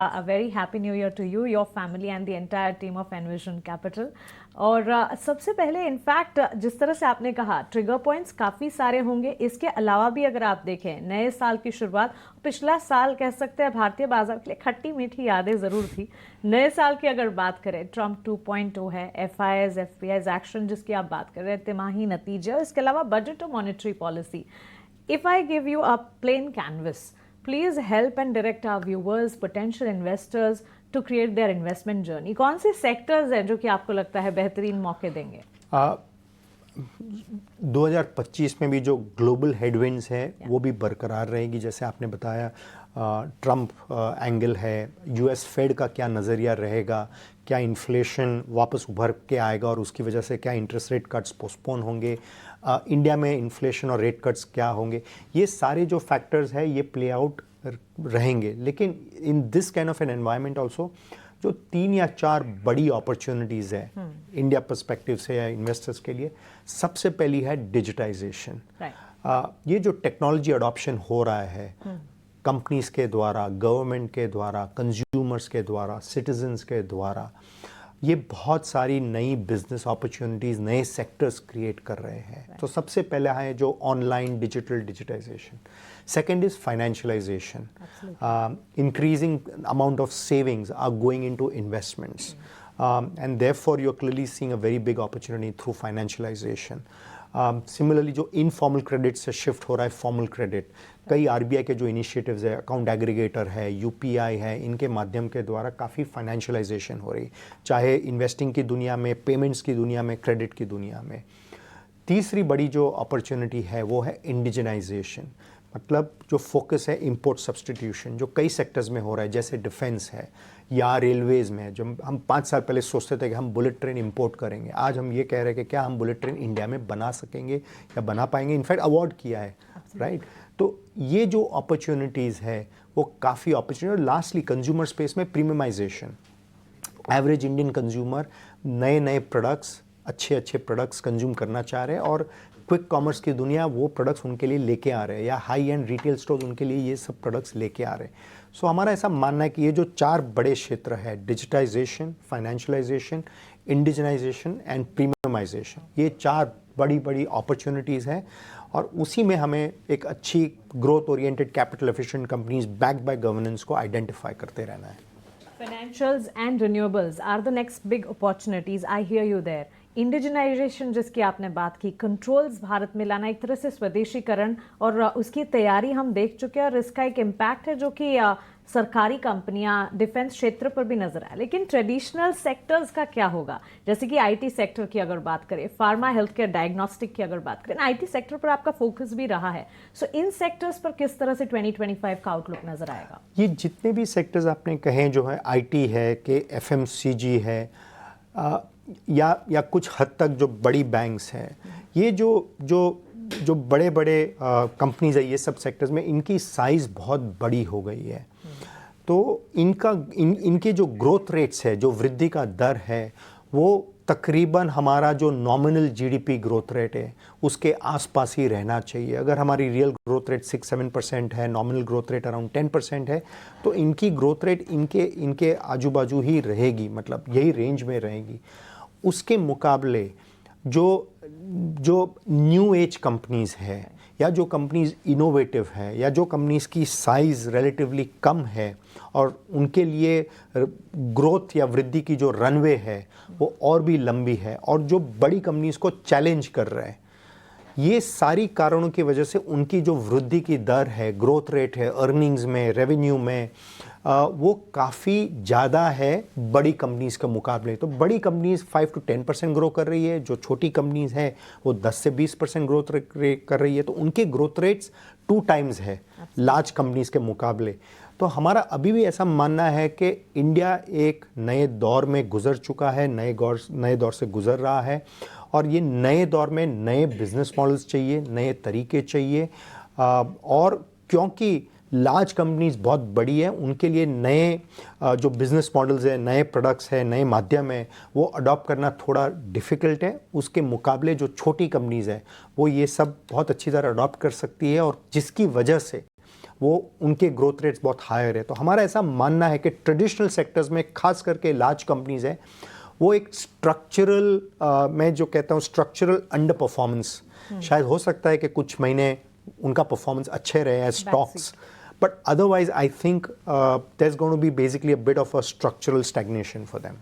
A very happy new year to you, your family and the entire team of Envision Capital. और सबसे पहले in fact जिस तरह से आपने कहा ट्रिगर पॉइंट्स काफ़ी सारे होंगे। इसके अलावा भी अगर आप देखें नए साल की शुरुआत, पिछला साल कह सकते हैं भारतीय बाजार के लिए खट्टी मीठी यादें ज़रूर थी। नए साल की अगर बात करें, ट्रम्प 2.0 है, FIIs FPIs एक्शन जिसकी आप बात कर रहे हैं, तिमाही नतीजे और इसके अलावा बजट और monetary policy. If I give you a plain canvas, please help and direct our viewers, potential investors to create their investment journey. कौन से सेक्टर्स हैं जो कि आपको लगता है बेहतरीन मौके देंगे? 2025 में भी जो ग्लोबल हेडविंड्स है वो भी बरकरार रहेगी। जैसे आपने बताया ट्रम्प एंगल है, US फेड का क्या नज़रिया रहेगा, क्या इन्फ्लेशन वापस उभर के आएगा और उसकी वजह से क्या इंटरेस्ट रेट कट्स पोस्टपोन होंगे, इंडिया में इन्फ्लेशन और रेट कट्स क्या होंगे, ये सारे जो फैक्टर्स है ये प्ले आउट रहेंगे। लेकिन in this kind of an environment also जो 3 या 4 बड़ी अपॉर्चुनिटीज़ है इंडिया पर्सपेक्टिव से या इन्वेस्टर्स के लिए, सबसे पहली है डिजिटाइजेशन। ये जो टेक्नोलॉजी अडॉप्शन हो रहा है कंपनीज के द्वारा, गवर्नमेंट के द्वारा, कंज्यूमर्स के द्वारा, सिटीजन्स के द्वारा, ये बहुत सारी नई बिजनेस अपॉर्चुनिटीज़, नए सेक्टर्स क्रिएट कर रहे हैं। तो सबसे पहला है जो online digitisation. Second is financialization. Increasing amount of savings are going into investments. And therefore, you're clearly seeing a very big opportunity through financialization. Similarly, जो informal credit से shift हो रहा है formal credit, कई RBI के जो initiatives है, account aggregator है, UPI है, इनके माध्यम के द्वारा काफ़ी financialization हो रही है, चाहे investing की दुनिया में, payments की दुनिया में, credit की दुनिया में। तीसरी बड़ी जो अपॉर्चुनिटी है वो है इंडिजनाइजेशन, मतलब जो फोकस है इंपोर्ट सब्सटीट्यूशन, जो कई सेक्टर्स में हो रहा है, जैसे डिफेंस है या रेलवेज़ में। जो हम 5 साल पहले सोचते थे कि हम बुलेट ट्रेन इंपोर्ट करेंगे, आज हम ये कह रहे हैं कि क्या हम बुलेट ट्रेन इंडिया में बना सकेंगे या बना पाएंगे। इनफैक्ट अवार्ड किया है, राइट। तो ये जो अपॉर्चुनिटीज़ है वो काफ़ी अपॉर्चुनिटी। लास्टली कंज्यूमर स्पेस में प्रीमियमाइजेशन, एवरेज इंडियन कंज्यूमर नए नए प्रोडक्ट्स, अच्छे अच्छे प्रोडक्ट्स कंज्यूम करना चाह रहे हैं और क्विक कॉमर्स की दुनिया वो प्रोडक्ट्स उनके लिए लेके आ रहे हैं, या हाई एंड रिटेल स्टोर उनके लिए ये सब प्रोडक्ट्स लेके आ रहे हैं। सो हमारा ऐसा मानना है कि ये जो 4 बड़े क्षेत्र है, digitisation, financialisation, indigenisation and premiumisation, ये 4 बड़ी बड़ी अपॉर्चुनिटीज़ हैं और उसी में हमें एक अच्छी growth oriented capital efficient companies backed by governance को आइडेंटिफाई करते रहना है। Financials and renewables are the next big opportunities. I hear you there. Indigenisation जिसकी आपने बात की, कंट्रोल्स भारत में लाना, एक तरह से स्वदेशीकरण और उसकी तैयारी हम देख चुके हैं और इसका एक इम्पैक्ट है जो कि सरकारी कंपनियां डिफेंस क्षेत्र पर भी नजर आए। लेकिन ट्रेडिशनल सेक्टर्स का क्या होगा? जैसे कि IT सेक्टर की अगर बात करें, फार्मा, हेल्थ केयर, डायग्नोस्टिक की अगर बात करें, IT सेक्टर पर आपका फोकस भी रहा है। सो इन सेक्टर्स पर किस तरह से 2025 का आउटलुक नजर आएगा? ये जितने भी सेक्टर्स आपने कहे, जो है IT है कि FMCG है, या कुछ हद तक जो बड़ी बैंक्स हैं, ये जो बड़े बड़े कंपनीज है, ये सब सेक्टर्स में इनकी साइज़ बहुत बड़ी हो गई है। तो इनके जो ग्रोथ रेट्स है, जो वृद्धि का दर है, वो तकरीबन हमारा जो नॉमिनल GDP ग्रोथ रेट है उसके आसपास ही रहना चाहिए। अगर हमारी रियल ग्रोथ रेट 6-7% है, नॉमिनल ग्रोथ रेट अराउंड 10% है, तो इनकी ग्रोथ रेट इनके आजू बाजू ही रहेगी, मतलब यही रेंज में रहेगी। उसके मुकाबले जो न्यू एज कंपनीज़ है, या जो कंपनीज़ इनोवेटिव है, या जो कंपनीज़ की साइज़ रिलेटिवली कम है और उनके लिए ग्रोथ या वृद्धि की जो रनवे है वो और भी लंबी है, और जो बड़ी कंपनीज़ को चैलेंज कर रहे हैं, ये सारी कारणों की वजह से उनकी जो वृद्धि की दर है, ग्रोथ रेट है, अर्निंग्स में, रेवेन्यू में, वो काफ़ी ज़्यादा है बड़ी कंपनीज़ के मुकाबले। तो बड़ी कंपनीज़ 5 to 10% ग्रो कर रही है, जो छोटी कंपनीज़ हैं वो 10 से 20% ग्रोथ कर रही है। तो उनके ग्रोथ रेट्स 2 times है लार्ज कंपनीज़ के मुकाबले। तो हमारा अभी भी ऐसा मानना है कि इंडिया एक नए दौर में गुजर चुका है, नए दौर से गुजर रहा है, और ये नए दौर में नए बिजनेस मॉडल्स चाहिए, नए तरीके चाहिए। और क्योंकि लार्ज कंपनीज बहुत बड़ी है, उनके लिए नए जो बिज़नेस मॉडल्स है, नए प्रोडक्ट्स है, नए माध्यम है, वो अडॉप्ट करना थोड़ा डिफ़िकल्ट है। उसके मुकाबले जो छोटी कंपनीज़ है वो ये सब बहुत अच्छी तरह अडॉप्ट कर सकती है, और जिसकी वजह से वो उनके ग्रोथ रेट्स बहुत हायर है। तो हमारा ऐसा मानना है कि ट्रेडिशनल सेक्टर्स में खास करके लार्ज कंपनीज है, वो एक स्ट्रक्चरल मैं जो कहता हूँ स्ट्रक्चरल अंडर परफॉर्मेंस, शायद हो सकता है कि कुछ महीने उनका परफॉर्मेंस अच्छे रहे as stocks, but otherwise I think there's going to be basically a bit of a structural stagnation for them.